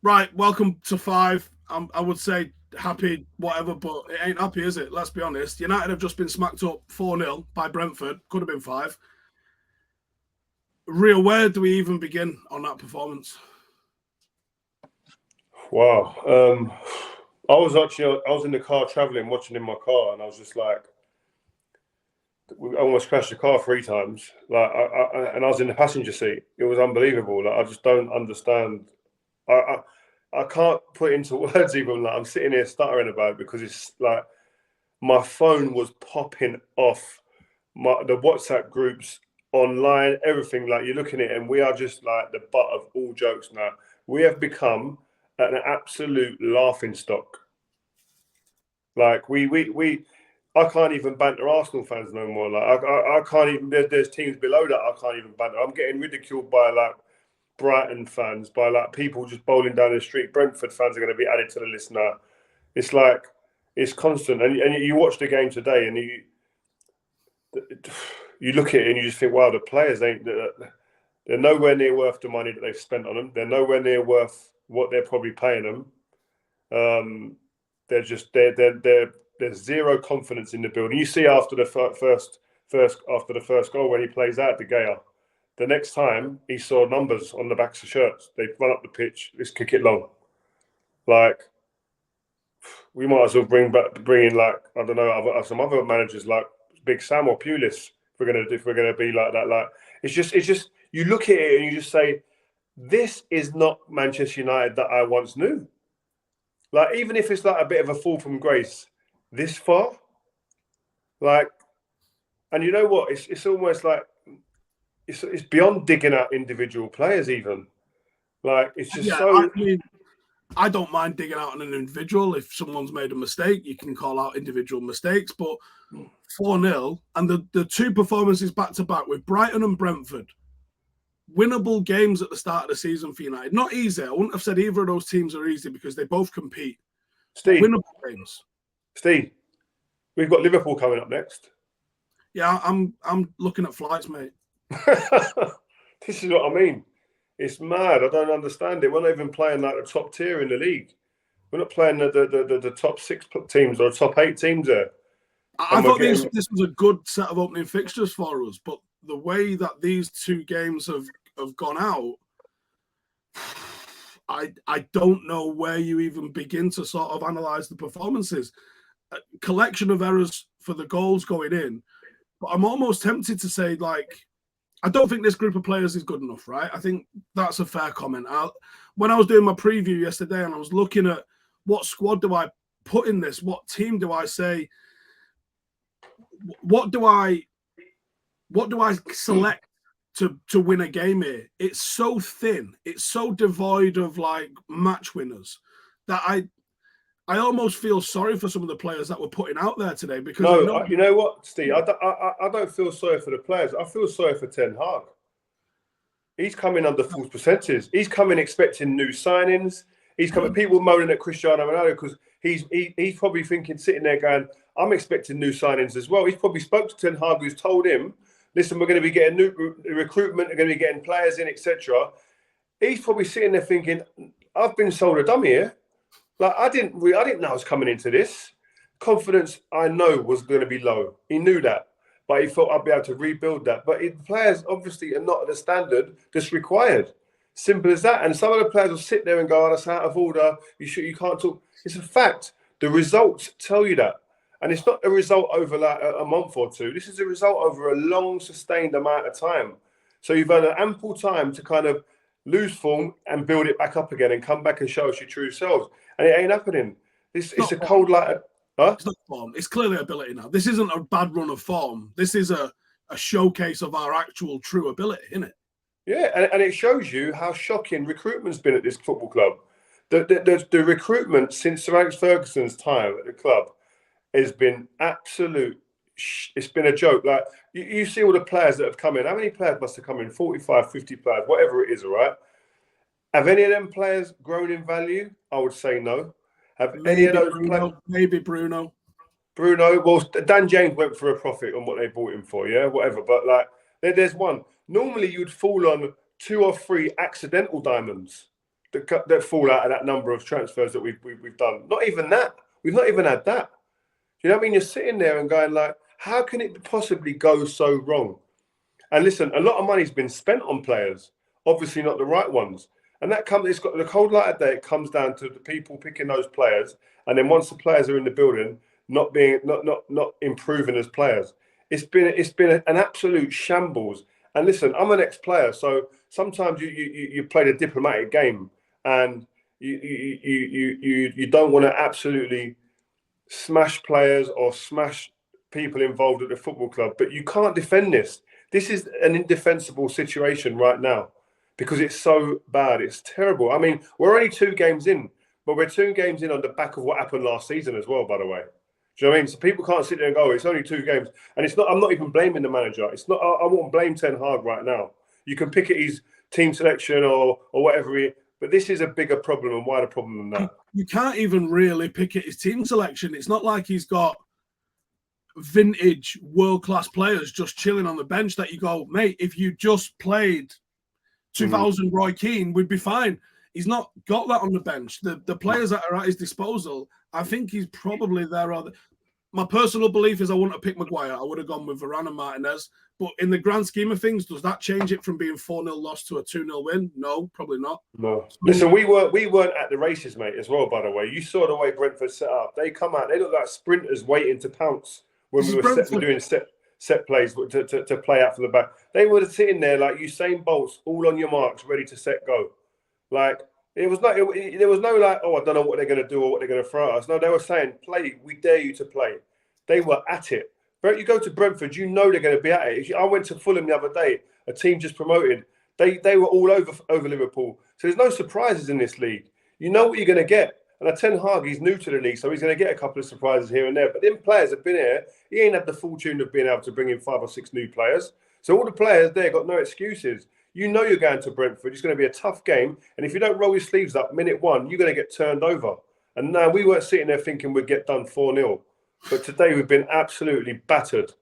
Right, welcome to 5. I would say happy, whatever, but it ain't happy, is it? Let's be honest. United have just been smacked up 4-0 by Brentford. Could have been 5. Rio, where do we even begin on that performance? Wow. I was in the car traveling, watching in my car, and I was just like, we almost crashed the car 3 times. And I was in the passenger seat. It was unbelievable. Like, I just don't understand. I can't put it into words even. Like, I'm sitting here stuttering about it because it's like my phone was popping off. The WhatsApp groups, online, everything. Like, you're looking at it, and we are just like the butt of all jokes now. We have become an absolute laughing stock. Like I can't even banter Arsenal fans no more. Like I can't even. There's teams below that I can't even banter. I'm getting ridiculed by like Brighton fans, by like people just bowling down the street. Brentford fans are going to be added to the list now. It's like it's constant. And you watch the game today, and you look at it and you just think, wow, the players they're nowhere near worth the money that they've spent on them. They're nowhere near worth what they're probably paying them. There's zero confidence in the building. You see after the first goal when he plays out De Gea, the next time he saw numbers on the backs of shirts. They run up the pitch. Let's kick it long. Like we might as well bring in like I don't know some other managers like Big Sam or Pulis if we're gonna be like that. Like it's just you look at it and you just say, this is not Manchester United that I once knew. Like even if it's like a bit of a fall from grace this far, like, and you know what? It's almost like it's beyond digging out individual players even. Like it's just I mean, I don't mind digging out on an individual. If someone's made a mistake, you can call out individual mistakes. But 4-0 and the 2 performances back to back with Brighton and Brentford, winnable games at the start of the season for United. Not easy. I wouldn't have said either of those teams are easy because they both compete. Steve, winnable games. Steve, we've got Liverpool coming up next. Yeah, I'm looking at flights, mate. This is what I mean. It's mad. I don't understand it. We're not even playing like the top tier in the league. We're not playing the top 6 teams or top 8 teams there. I thought this was a good set of opening fixtures for us, but the way that these 2 games have gone out, I don't know where you even begin to sort of analyse the performances. A collection of errors for the goals going in, but I'm almost tempted to say, like, I don't think this group of players is good enough, right? I think that's a fair comment. When I was doing my preview yesterday and I was looking at what squad do I put in this, what team do I say, what do I select to win a game here? It's so thin. It's so devoid of like match winners that I almost feel sorry for some of the players that were putting out there today because you know what, Steve? I don't feel sorry for the players. I feel sorry for Ten Hag. He's coming under false pretenses. He's coming expecting new signings. He's coming. People moaning at Cristiano Ronaldo because he's probably thinking, sitting there going, I'm expecting new signings as well. He's probably spoke to Ten Hag, who's told him, listen, we're going to be getting new recruitment, we're going to be getting players in, etc. He's probably sitting there thinking, I've been sold a dummy here. Like I didn't know I was coming into this. Confidence, I know, was going to be low. He knew that, but he thought I'd be able to rebuild that. But the players obviously are not at the standard that's required. Simple as that. And some of the players will sit there and go, "Oh, that's out of order. You can't talk." It's a fact. The results tell you that, and it's not a result over like a month or 2. This is a result over a long, sustained amount of time. So you've had an ample time to kind of lose form and build it back up again and come back and show us your true selves. And it ain't happening. It's a cold light. Huh? It's not form. It's clearly ability now. This isn't a bad run of form. This is a showcase of our actual true ability, isn't it? Yeah, and it shows you how shocking recruitment's been at this football club. The recruitment since Sir Alex Ferguson's time at the club has been absolute. It's been a joke. Like you see all the players that have come in. How many players must have come in? 45, 50 players, whatever it is, all right? Have any of them players grown in value? I would say no. Have any of those players? Maybe Bruno. Well, Dan James went for a profit on what they bought him for, yeah, whatever. But like, there's one. Normally, you'd fall on 2 or 3 accidental diamonds that fall out of that number of transfers that we've done. Not even that. We've not even had that. You know what I mean? You're sitting there and going like, how can it possibly go so wrong? And listen, a lot of money's been spent on players, obviously not the right ones. And it's got the cold light of day. It comes down to the people picking those players, and then once the players are in the building, not improving as players. It's been an absolute shambles. And listen, I'm an ex-player, so sometimes you play the diplomatic game, and you don't want to absolutely smash players or smash people involved at the football club, but you can't defend this. This is an indefensible situation right now because it's so bad. It's terrible. I mean, we're only 2 games in, but we're 2 games in on the back of what happened last season as well, by the way. Do you know what I mean? So people can't sit there and go, it's only 2 games. And it's not, I'm not even blaming the manager. It's not, I won't blame Ten Hag right now. You can pick at his team selection or whatever, but this is a bigger problem and wider problem than that. You can't even really pick at his team selection. It's not like he's got vintage world-class players just chilling on the bench that you go, mate, if you just played 2000 Roy Keane, we'd be fine. He's not got that on the bench. The players that are at his disposal, I think he's probably there. My personal belief is I wouldn't have picked Maguire. I would have gone with Varane and Martinez. But in the grand scheme of things, does that change it from being 4-0 loss to a 2-0 win? No, probably not. No. Listen, we weren't at the races, mate, as well, by the way. You saw the way Brentford set up. They come out, they look like sprinters waiting to pounce when we were doing set plays to play out from the back. They were sitting there like Usain Bolts, all on your marks, ready to set go. Like, there was no like, oh, I don't know what they're going to do or what they're going to throw at us. No, they were saying, play, we dare you to play. They were at it. But you go to Brentford, you know they're going to be at it. I went to Fulham the other day, a team just promoted. They were all over Liverpool. So there's no surprises in this league. You know what you're going to get. And Ten Hag, he's new to the league, so he's going to get a couple of surprises here and there. But them players have been here. He ain't had the fortune of being able to bring in 5 or 6 new players. So all the players there got no excuses. You know you're going to Brentford. It's going to be a tough game. And if you don't roll your sleeves up minute 1, you're going to get turned over. And now we weren't sitting there thinking we'd get done 4-0. But today we've been absolutely battered.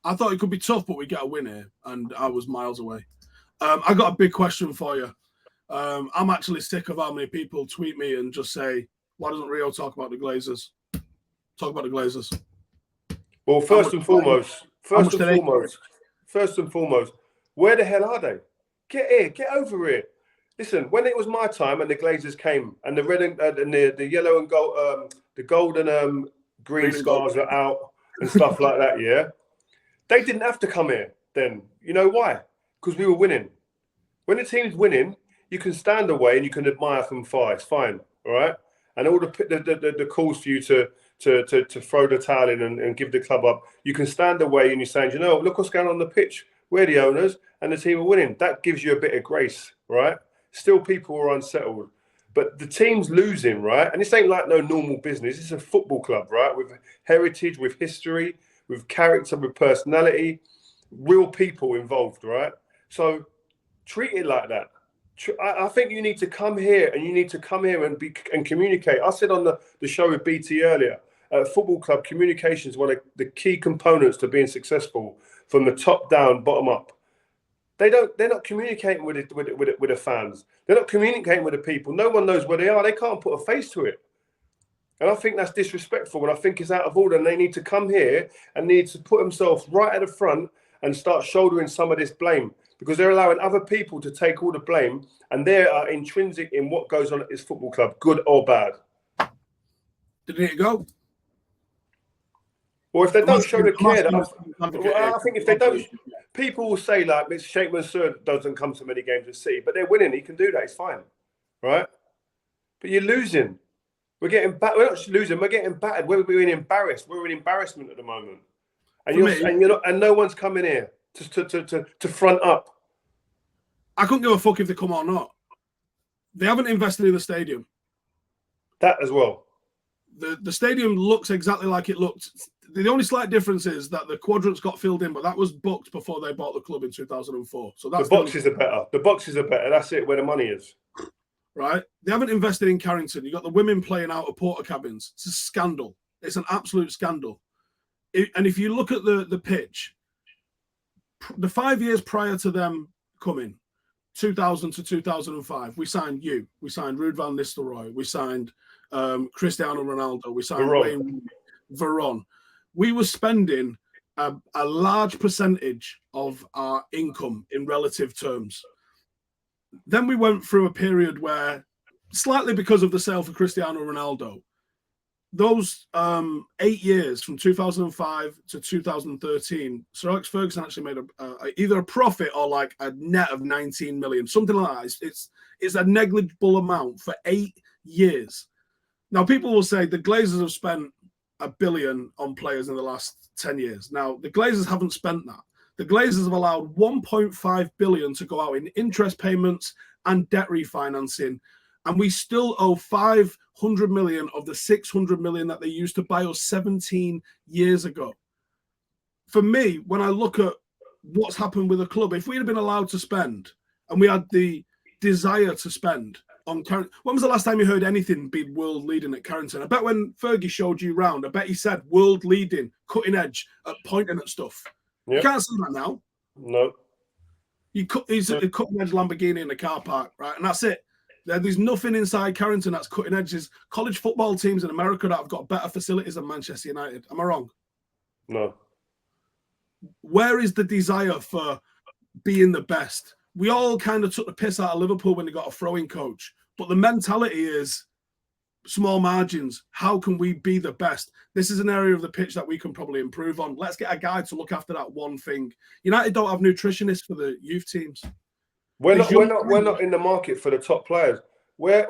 I thought it could be tough, but we get a win here. And I was miles away. I got a big question for you. I'm actually sick of how many people tweet me and just say, why doesn't Rio talk about the Glazers? Talk about the Glazers. Well, first and foremost, where the hell are they? Get here, get over here. Listen, when it was my time and the Glazers came and the red and the yellow and gold, the gold and green scars are out and stuff like that, yeah, they didn't have to come here then. You know why? Because we were winning. When the team's winning, you can stand away and you can admire from far. It's fine, all right? And all the calls for you to throw the towel in and give the club up, you can stand away and you're saying, you know, look what's going on the pitch. We're the owners and the team are winning. That gives you a bit of grace, right? Still, people are unsettled. But the team's losing, right? And this ain't like no normal business. It's a football club, right? With heritage, with history, with character, with personality, real people involved, right? So treat it like that. I think you need to come here and communicate. I said on the show with BT earlier, at a football club, communication is one of the key components to being successful from the top down, bottom up. They're not communicating with the fans. They're not communicating with the people. No one knows where they are. They can't put a face to it. And I think that's disrespectful. And I think it's out of order. And they need to come here and need to put themselves right at the front and start shouldering some of this blame, because they're allowing other people to take all the blame, and they are intrinsic in what goes on at this football club, good or bad. Didn't it go? Well, if they don't show the care, I think if they don't, people will say like, Mr. Sheikh Mansour doesn't come to many games with City, but they're winning. He can do that. It's fine, right? But you're losing. We're getting battered. We're not just losing. We're getting battered. We're being embarrassed. We're in embarrassment at the moment, and no one's coming here to front up. I couldn't give a fuck if they come or not. They haven't invested in the stadium. That as well. The stadium looks exactly like it looked. The only slight difference is that the quadrants got filled in, but that was booked before they bought the club in 2004. So that's the boxes are better. The boxes are better. That's it, where the money is. Right? They haven't invested in Carrington. You got the women playing out of porta cabins. It's a scandal. It's an absolute scandal. And if you look at the pitch, the 5 years prior to them coming, 2000 to 2005, we signed you. We signed Ruud van Nistelrooy. We signed Cristiano Ronaldo. We signed Wayne Veron. We were spending a large percentage of our income in relative terms. Then we went through a period where, slightly because of the sale for Cristiano Ronaldo, those 8 years from 2005 to 2013, Sir Alex Ferguson actually made either a profit or like a net of 19 million, something like that. It's a negligible amount for 8 years. Now, people will say the Glazers have spent $1 billion on players in the last 10 years. Now, the Glazers haven't spent that. The Glazers have allowed 1.5 billion to go out in interest payments and debt refinancing, and we still owe 500 million of the 600 million that they used to buy us 17 years ago. For me, when I look at what's happened with the club, if we had been allowed to spend and we had the desire to spend on Carrington, when was the last time you heard anything be world leading at Carrington? I bet when Fergie showed you round, I bet he said world leading, cutting edge, at pointing at stuff. Yep. You can't see that now. No. He's a cutting edge Lamborghini in the car park, right? And that's it. There's nothing inside Carrington that's cutting edges. College football teams in America that have got better facilities than Manchester United. Am I wrong? No. Where is the desire for being the best? We all kind of took the piss out of Liverpool when they got a throwing coach, but the mentality is small margins. How can we be the best? This is an area of the pitch that we can probably improve on. Let's get a guy to look after that one thing. United don't have nutritionists for the youth teams. We're not in the market for the top players. We're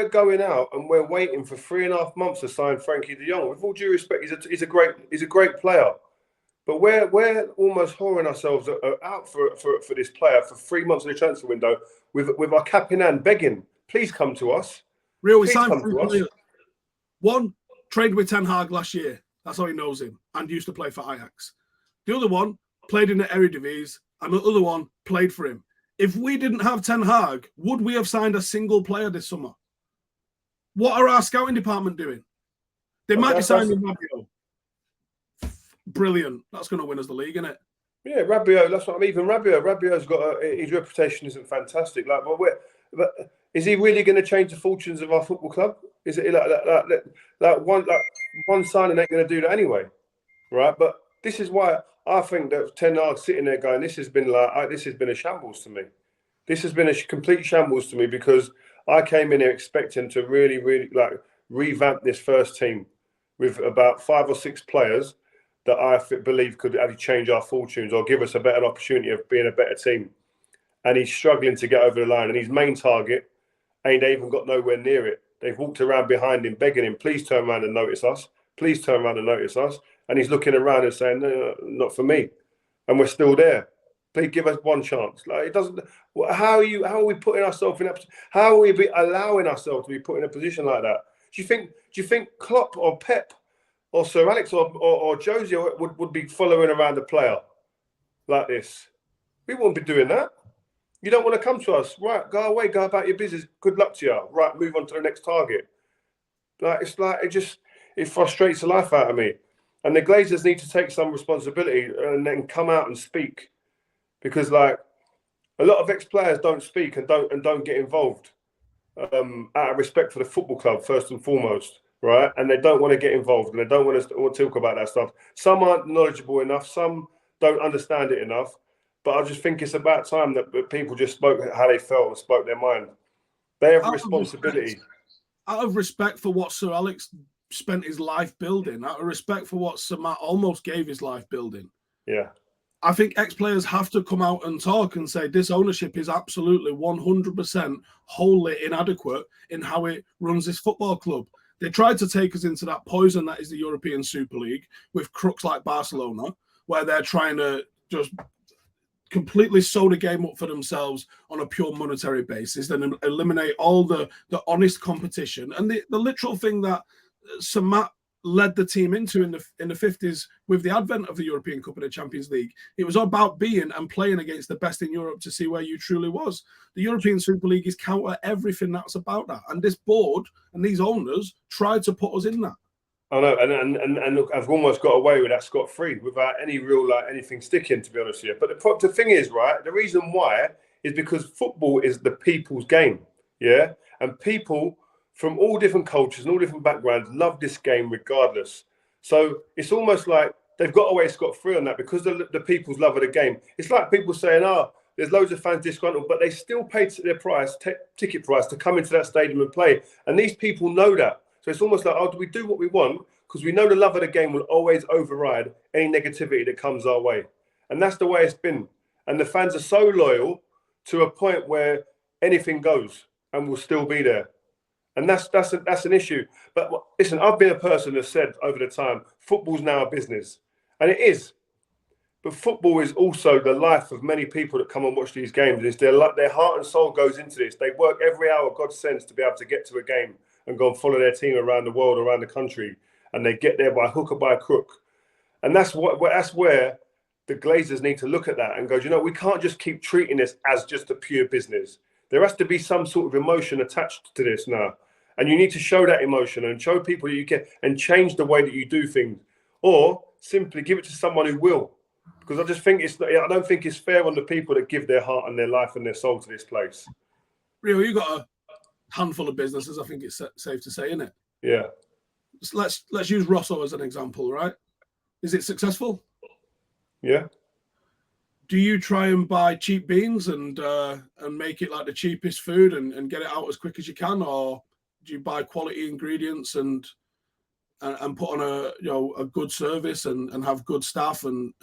going out and we're waiting for 3.5 months to sign Frankie de Jong. With all due respect, he's a great player, but we're almost whoring ourselves out for this player for 3 months in the transfer window with our cap in hand, begging, please come to us. Real, we signed 3 players. One traded with Ten Hag last year. That's how he knows him and used to play for Ajax. The other one played in the Eredivisie, and the other one played for him. If we didn't have Ten Hag, would we have signed a single player this summer? What are our scouting department doing? They might be signing Rabiot. Brilliant. That's going to win us the league, isn't it? Yeah, Rabiot. That's what I mean. Even Rabiot's got his reputation isn't fantastic. But is he really going to change the fortunes of our football club? Is it like one signing ain't going to do that anyway, right? But this is why I think that Ten Hag sitting there going, this has been a shambles to me. This has been a complete shambles to me because I came in here expecting to really, really revamp this first team with about 5 or 6 players that I believe could actually change our fortunes or give us a better opportunity of being a better team. And he's struggling to get over the line. And his main target ain't even got nowhere near it. They've walked around behind him, begging him, please turn around and notice us. Please turn around and notice us. And he's looking around and saying, no, not for me. And we're still there. Please give us one chance. Like, it doesn't. How are we putting ourselves in that? How are we allowing ourselves to be put in a position like that? Do you think Klopp or Pep or Sir Alex or Josie would be following around a player like this? We wouldn't be doing that. You don't want to come to us, right? Go away, go about your business. Good luck to you. Right, move on to the next target. It frustrates the life out of me. And the Glazers need to take some responsibility and then come out and speak, because a lot of ex-players don't speak and don't get involved out of respect for the football club first and foremost, right? And they don't want to get involved and they don't want to talk about that stuff. Some aren't knowledgeable enough. Some don't understand it enough. But I just think it's about time that people just spoke how they felt and spoke their mind. They have a responsibility. Out of respect for what Sir Alex spent his life building, out of respect for what Sir Matt almost gave his life building. Yeah. I think ex-players have to come out and talk and say this ownership is absolutely 100% wholly inadequate in how it runs this football club. They tried to take us into that poison that is the European Super League with crooks like Barcelona, where they're trying to just completely sew the game up for themselves on a pure monetary basis, then eliminate all the honest competition. And the literal thing that Sir Matt led the team into in the 50s with the advent of the European Cup and the Champions League, it was about being and playing against the best in Europe to see where you truly was. The European Super League is counter everything that's about that. And this board and these owners tried to put us in that. I know, and look, I've almost got away with that scot-free without any real anything sticking, to be honest with you. But the thing is, right, the reason why is because football is the people's game, yeah? And people from all different cultures and all different backgrounds love this game regardless. So it's almost like they've got away scot-free on that because the people's love of the game. It's like people saying, there's loads of fans disgruntled, but they still paid their ticket price to come into that stadium and play. And these people know that. So it's almost like, do we do what we want? Because we know the love of the game will always override any negativity that comes our way. And that's the way it's been. And the fans are so loyal to a point where anything goes and will still be there. And that's an issue. But listen, I've been a person that said over the time, football's now a business. And it is. But football is also the life of many people that come and watch these games. It's their heart and soul goes into this. They work every hour God sends to be able to get to a game and go and follow their team around the world, around the country. And they get there by hook or by crook. And that's where the Glazers need to look at that and go, we can't just keep treating this as just a pure business. There has to be some sort of emotion attached to this now. And you need to show that emotion and show people that you can and change the way that you do things. Or simply give it to someone who will. Because I just think I don't think it's fair on the people that give their heart and their life and their soul to this place. Rio, you got a handful of businesses, I think it's safe to say, isn't it? Yeah. Let's use Rosso as an example, right? Is it successful? Yeah. Do you try and buy cheap beans and make it like the cheapest food and get it out as quick as you can, or do you buy quality ingredients and put on a good service and have good staff and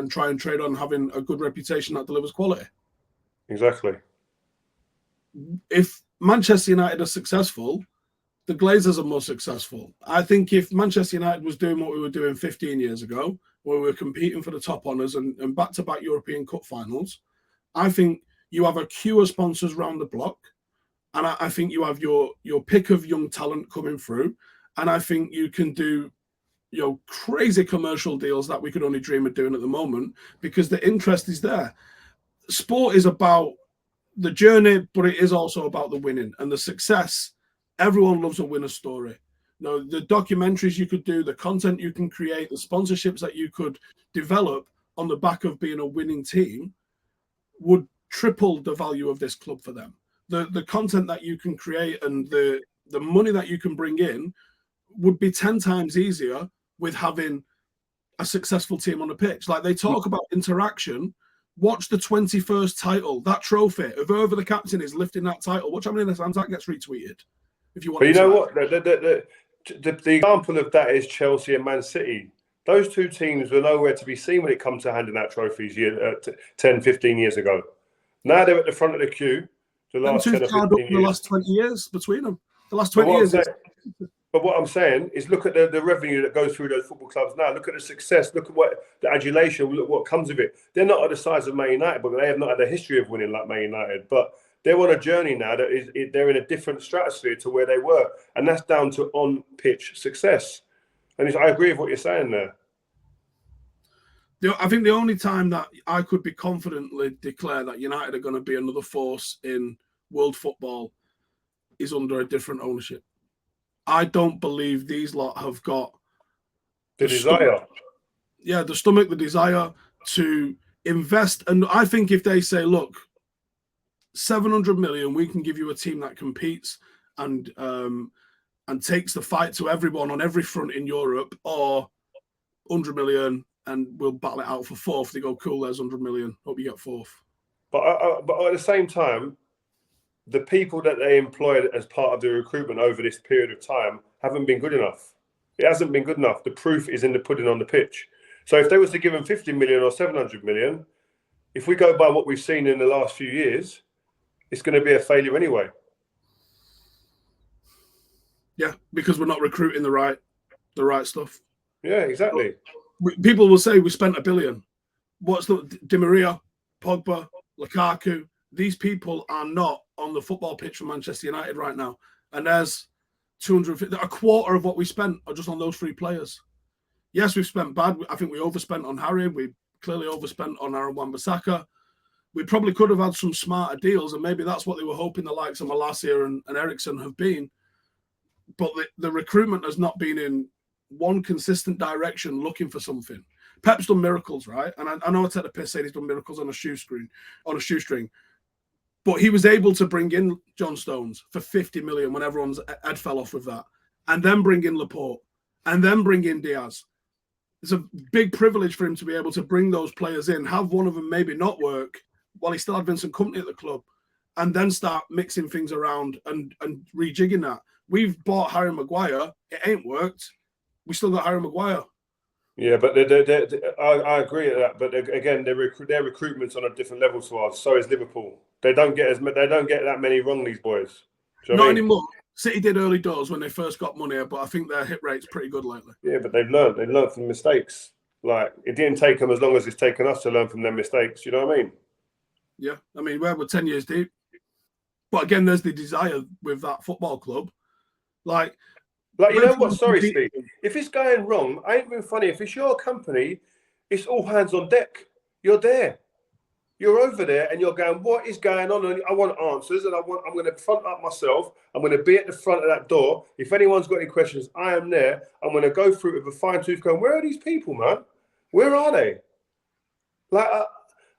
try and trade on having a good reputation that delivers quality? Exactly. If Manchester United are successful, the Glazers are more successful. I think if Manchester United was doing what we were doing 15 years ago, where we were competing for the top honours and back-to-back European Cup finals, I think you have a queue of sponsors round the block, and I think you have your pick of young talent coming through, and I think you can do crazy commercial deals that we could only dream of doing at the moment because the interest is there. Sport is about the journey, but it is also about the winning and the success. Everyone loves a winner story. The documentaries you could do, the content you can create, the sponsorships that you could develop on the back of being a winning team would triple the value of this club for them. The content that you can create and the money that you can bring in would be 10 times easier with having a successful team on the pitch. Like they talk about interaction. Watch the 21st title, that trophy of whoever the captain is lifting that title. Watch how many times that gets retweeted. If you want. But you know what? The example of that is Chelsea and Man City. Those two teams were nowhere to be seen when it comes to handing out trophies 10, 15 years ago. Now they're at the front of the queue. The last 10 or 15 years. The last 20 years between them. The last 20 years. But what I'm saying is look at the revenue that goes through those football clubs now. Look at the success. Look at the adulation. Look what comes of it. They're not at the size of Man United, but they have not had a history of winning like Man United. But they're on a journey now that they're in a different stratosphere to where they were. And that's down to on-pitch success. And I agree with what you're saying there. I think the only time that I could be confidently declare that United are going to be another force in world football is under a different ownership. I don't believe these lot have got the desire. The stomach, the desire to invest. And I think if they say, look, 700 million, we can give you a team that competes and takes the fight to everyone on every front in Europe, or 100 million and we'll battle it out for fourth. They go, cool, there's 100 million. Hope you get fourth. But at the same time, the people that they employed as part of the recruitment over this period of time haven't been good enough. It hasn't been good enough. The proof is in the pudding on the pitch. So if they was to give them 50 million or 700 million, if we go by what we've seen in the last few years, it's going to be a failure anyway. Yeah, because we're not recruiting the right stuff. Yeah, exactly. People will say we spent $1 billion. What's the Di Maria, Pogba, Lukaku? These people are not on the football pitch for Manchester United right now. And there's 250, a quarter of what we spent are just on those three players. Yes, we've spent bad. I think we overspent on Harry. We clearly overspent on Aaron Wan-Bissaka. We probably could have had some smarter deals, and maybe that's what they were hoping the likes of Malacia and Ericsson have been. But the recruitment has not been in one consistent direction looking for something. Pep's done miracles, right? And I know I take the piss saying he's done miracles on a shoestring. But he was able to bring in John Stones for 50 million when everyone's head fell off with that, and then bring in Laporte, and then bring in Diaz. It's a big privilege for him to be able to bring those players in, have one of them maybe not work while he still had Vincent Kompany at the club, and then start mixing things around and rejigging that. We've bought Harry Maguire. It ain't worked. We still got Harry Maguire. Yeah, but I agree with that. But again, their recruitment's on a different level to ours. So is Liverpool. They don't get that many wrong. These boys. Do you know Not what I mean? anymore. City did early doors when they first got money, but I think their hit rate's pretty good lately. Yeah, but they've learned. They learned from mistakes. Like, it didn't take them as long as it's taken us to learn from their mistakes. You know what I mean? Yeah, I mean, we're 10 years deep. But again, there's the desire with that football club. Like you know what? Sorry, Steve. If it's going wrong, I ain't being funny. If it's your company, it's all hands on deck. You're there. You're over there and you're going, what is going on? And I want answers, and I'm going to front up myself. I'm going to be at the front of that door. If anyone's got any questions, I am there. I'm going to go through it with a fine tooth comb. Where are these people, man? Where are they? Like,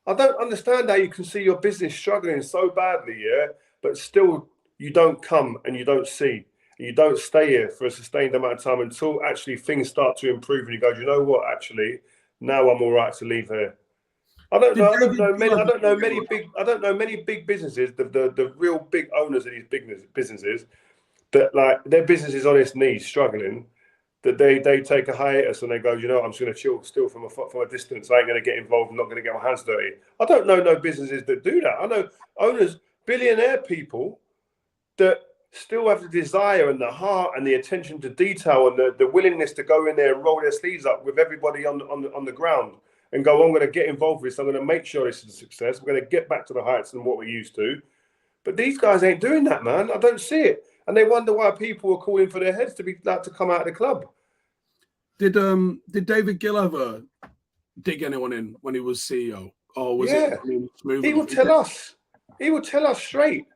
I don't understand how you can see your business struggling so badly, yeah, but still you don't come and you don't see. And you don't stay here for a sustained amount of time until actually things start to improve and you go, you know what, actually, now I'm all right to leave here. I don't know many big businesses, the real big owners of these big businesses, that like their business is on its knees struggling, that they take a hiatus and they go, you know, I'm just going to chill still from a distance. I ain't going to get involved. I'm not going to get my hands dirty. I don't know no businesses that do that. I know owners, billionaire people that still have the desire and the heart and the attention to detail and the willingness to go in there and roll their sleeves up with everybody on the ground and go, I'm going to get involved with this. I'm going to make sure this is a success. We're going to get back to the heights and what we used to. But these guys ain't doing that, man. I don't see it. And they wonder why people are calling for their heads to come out of the club. Did David Gill ever dig anyone in when he was CEO? Or was it smooth? He would tell us. He would tell us straight.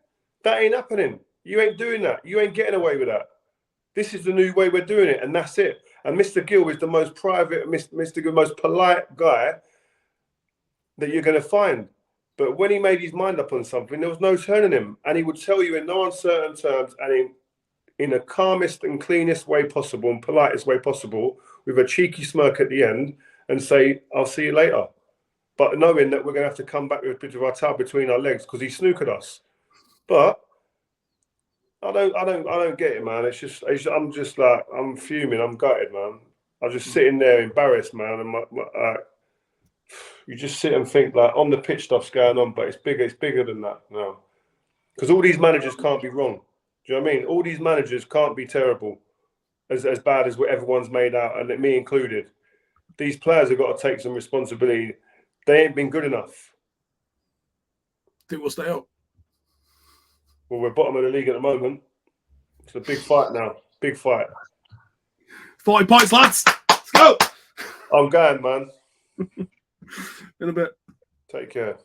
That ain't happening. You ain't doing that. You ain't getting away with that. This is the new way we're doing it, and that's it. And Mr. Gill is the most private, Mr. Gill, most polite guy that you're going to find. But when he made his mind up on something, there was no turning him. And he would tell you in no uncertain terms and in the calmest and cleanest way possible and politest way possible, with a cheeky smirk at the end, and say, I'll see you later. But knowing that we're going to have to come back with a bit of our tail between our legs because he snookered us. But I don't get it, man. I'm just like, I'm fuming. I'm gutted, man. I'm just sitting there embarrassed, man. And you just sit and think, like, on the pitch stuff's going on, but it's bigger than that now. Because all these managers can't be wrong. Do you know what I mean? All these managers can't be terrible, as bad as what everyone's made out, and me included. These players have got to take some responsibility. They ain't been good enough. Think we'll stay up? Well, we're bottom of the league at the moment. It's a big fight now. Big fight. 40 points, lads. Let's go. I'm going, man. In a bit. Take care.